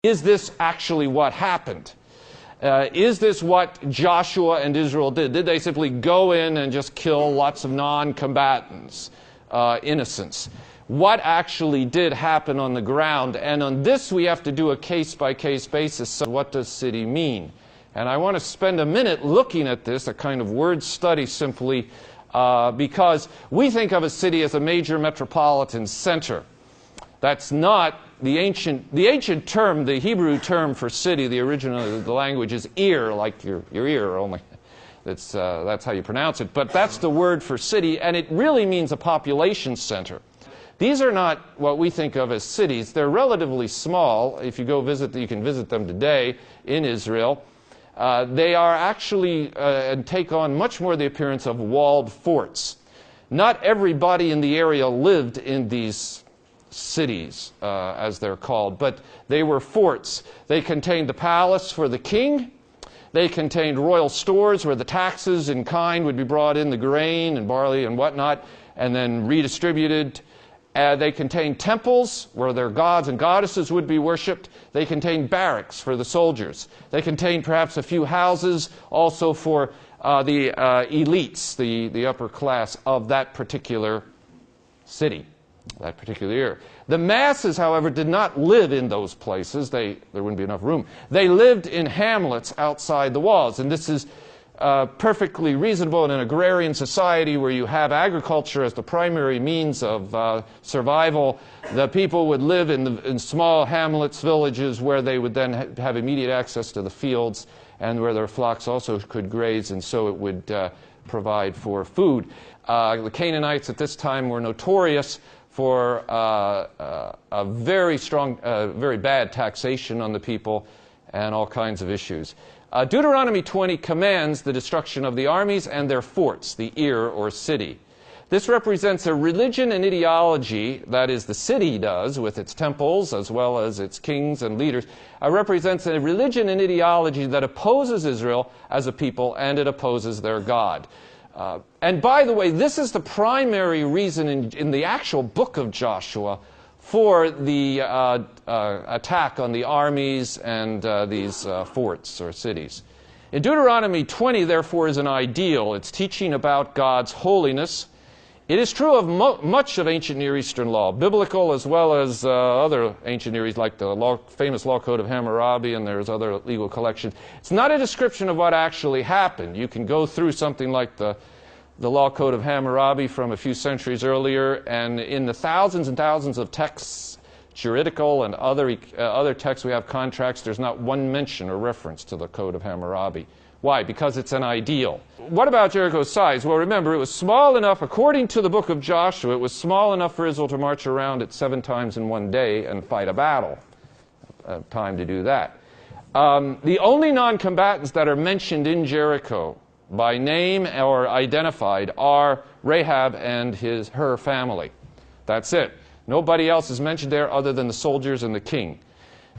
Is this actually what happened? Is this what Joshua and Israel did? Did they simply go in and just kill lots of non-combatants, innocents? What actually did happen on the ground? And on this we have to do a case-by-case basis. So what does city mean? And I want to spend a minute looking at this, a kind of word study simply, because we think of a city as a major metropolitan center. That's not the ancient term, the Hebrew term for city, the original of the language is ear, like your ear, only that's how you pronounce it. But that's the word for city, and it really means a population center. These are not what we think of as cities. They're relatively small. If you go visit, you can visit them today in Israel. They are actually, and take on much more the appearance of walled forts. Not everybody in the area lived in these cities, as they're called, but they were forts. They contained the palace for the king. They contained royal stores where the taxes in kind would be brought in, the grain and barley and whatnot, and then redistributed. They contained temples where their gods and goddesses would be worshipped. They contained barracks for the soldiers. They contained perhaps a few houses also for the elites, the upper class of that particular city, that particular year. The masses, however, did not live in those places. There wouldn't be enough room. They lived in hamlets outside the walls, and this is perfectly reasonable in an agrarian society where you have agriculture as the primary means of survival. The people would live in small hamlets, villages, where they would then have immediate access to the fields and where their flocks also could graze, and so it would provide for food. The Canaanites at this time were notorious for a very strong, very bad taxation on the people and all kinds of issues. Deuteronomy 20 commands the destruction of the armies and their forts, the ear or city. This represents a religion and ideology, that is, the city does with its temples as well as its kings and leaders, represents a religion and ideology that opposes Israel as a people, and it opposes their God. And by the way, this is the primary reason in the actual book of Joshua for the attack on the armies and these forts or cities. In Deuteronomy 20, therefore, is an ideal. It's teaching about God's holiness. It is true of much of ancient Near Eastern law, biblical as well as other ancient Near East, like the famous Law Code of Hammurabi, and there's other legal collections. It's not a description of what actually happened. You can go through something like the Law Code of Hammurabi from a few centuries earlier, and in the thousands and thousands of texts, juridical and other texts we have, contracts, there's not one mention or reference to the Code of Hammurabi. Why? Because it's an ideal. What about Jericho's size? Well, remember, it was small enough, according to the book of Joshua, it was small enough for Israel to march around it 7 times in one day and fight a battle. Time to do that. The only non-combatants that are mentioned in Jericho by name or identified are Rahab and her family. That's it. Nobody else is mentioned there other than the soldiers and the king.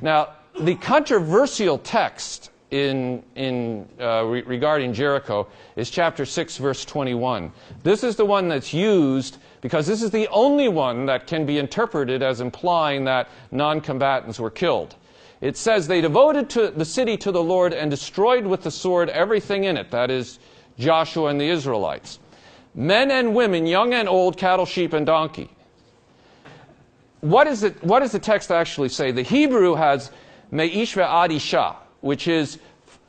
Now, the controversial text regarding Jericho is chapter 6, verse 21. This is the one that's used because this is the only one that can be interpreted as implying that non-combatants were killed. It says, they devoted the city to the Lord and destroyed with the sword everything in it, that is, Joshua and the Israelites. Men and women, young and old, cattle, sheep, and donkey. What does the text actually say? The Hebrew has me'ish ve'ad isha, which is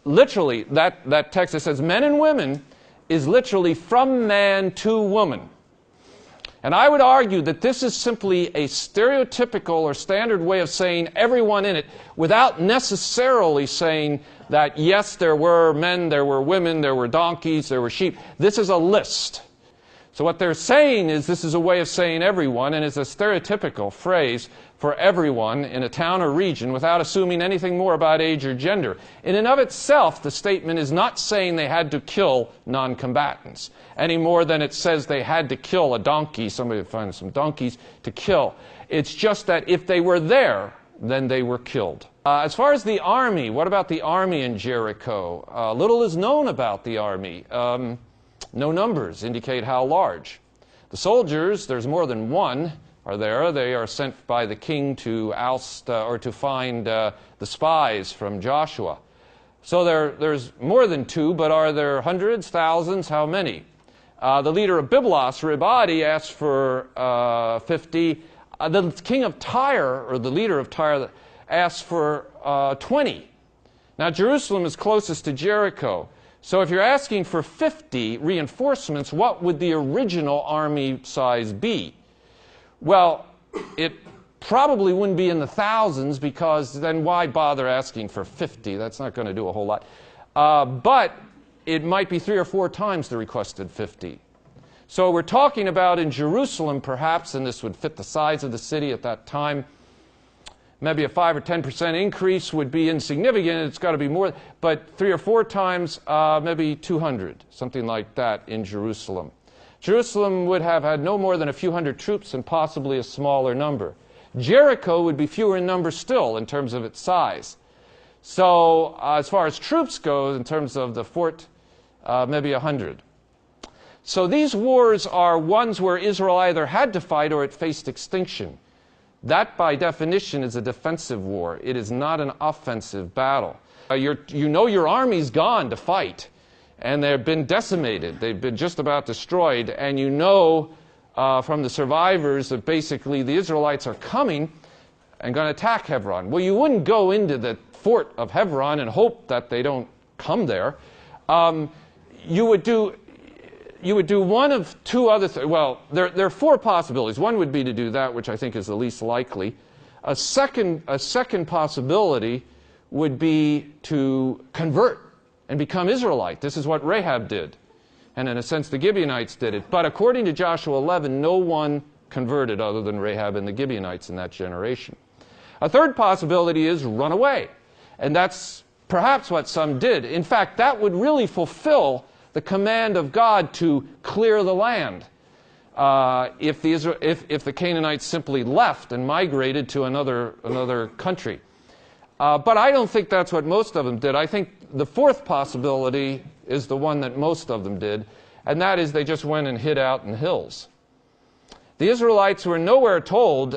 literally, that text that says men and women is literally from man to woman. And I would argue that this is simply a stereotypical or standard way of saying everyone in it without necessarily saying that, yes, there were men, there were women, there were donkeys, there were sheep. This is a list. So what they're saying is this is a way of saying everyone, and it's a stereotypical phrase for everyone in a town or region without assuming anything more about age or gender. In and of itself, the statement is not saying they had to kill non-combatants any more than it says they had to kill a donkey, somebody finds some donkeys to kill. It's just that if they were there, then they were killed. As far as the army, what about the army in Jericho? Little is known about the army. No numbers indicate how large. The soldiers, there's more than one. are there. They are sent by the king to oust or to find the spies from Joshua. So there's more than 2, but are there hundreds, thousands? How many? The leader of Byblos, Ribadi, asked for 50. The king of Tyre, or the leader of Tyre, asked for 20. Now, Jerusalem is closest to Jericho. So if you're asking for 50 reinforcements, what would the original army size be? Well, it probably wouldn't be in the thousands, because then why bother asking for 50? That's not going to do a whole lot. But it might be 3 or 4 times the requested 50. So we're talking about in Jerusalem, perhaps, and this would fit the size of the city at that time, maybe a 5 or 10% increase would be insignificant. It's got to be more, but 3 or 4 times, maybe 200, something like that in Jerusalem. Jerusalem would have had no more than a few hundred troops and possibly a smaller number. Jericho would be fewer in number still in terms of its size. So as far as troops go, in terms of the fort, maybe 100. So these wars are ones where Israel either had to fight or it faced extinction. That, by definition, is a defensive war. It is not an offensive battle. You know your army's gone to fight, and they've been decimated. They've been just about destroyed, and you know from the survivors that basically the Israelites are coming and going to attack Hebron. Well, you wouldn't go into the fort of Hebron and hope that they don't come there. You would do one of 2 other things. Well, there are 4 possibilities. One would be to do that, which I think is the least likely. A second possibility would be to convert and become Israelite. This is what Rahab did. And in a sense, the Gibeonites did it. But according to Joshua 11, no one converted other than Rahab and the Gibeonites in that generation. A third possibility is run away. And that's perhaps what some did. In fact, that would really fulfill the command of God to clear the land if the Canaanites simply left and migrated to another country. But I don't think that's what most of them did. I think the fourth possibility is the one that most of them did, and that is they just went and hid out in the hills. The Israelites were nowhere told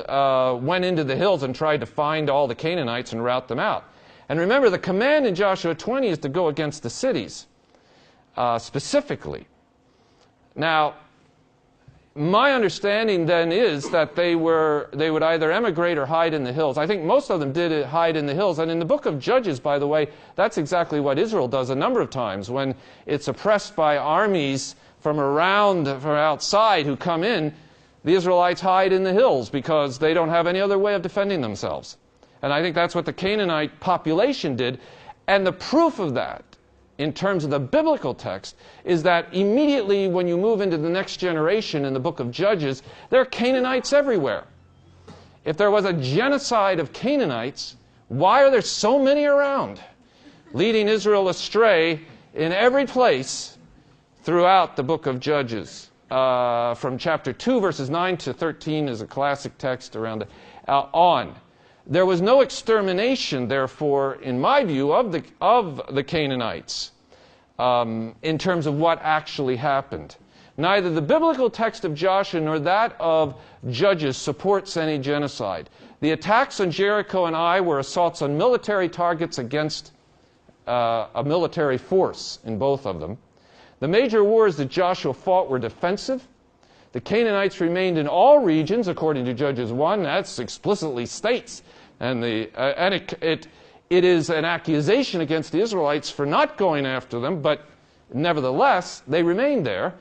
went into the hills and tried to find all the Canaanites and rout them out. And remember, the command in Joshua 20 is to go against the cities specifically. Now, my understanding then is that they would either emigrate or hide in the hills. I think most of them did hide in the hills. And in the book of Judges, by the way, that's exactly what Israel does a number of times. When it's oppressed by armies from outside who come in, the Israelites hide in the hills because they don't have any other way of defending themselves. And I think that's what the Canaanite population did. And the proof of that, in terms of the biblical text, is that immediately when you move into the next generation in the book of Judges, there are Canaanites everywhere. If there was a genocide of Canaanites, why are there so many around, leading Israel astray in every place throughout the book of Judges? From chapter 2, verses 9 to 13 is a classic text around it, on. There was no extermination, therefore, in my view, of the Canaanites in terms of what actually happened. Neither the biblical text of Joshua nor that of Judges supports any genocide. The attacks on Jericho and Ai were assaults on military targets against a military force in both of them. The major wars that Joshua fought were defensive. The Canaanites remained in all regions, according to Judges 1. That's explicitly states. And it is an accusation against the Israelites for not going after them, but nevertheless, they remained there.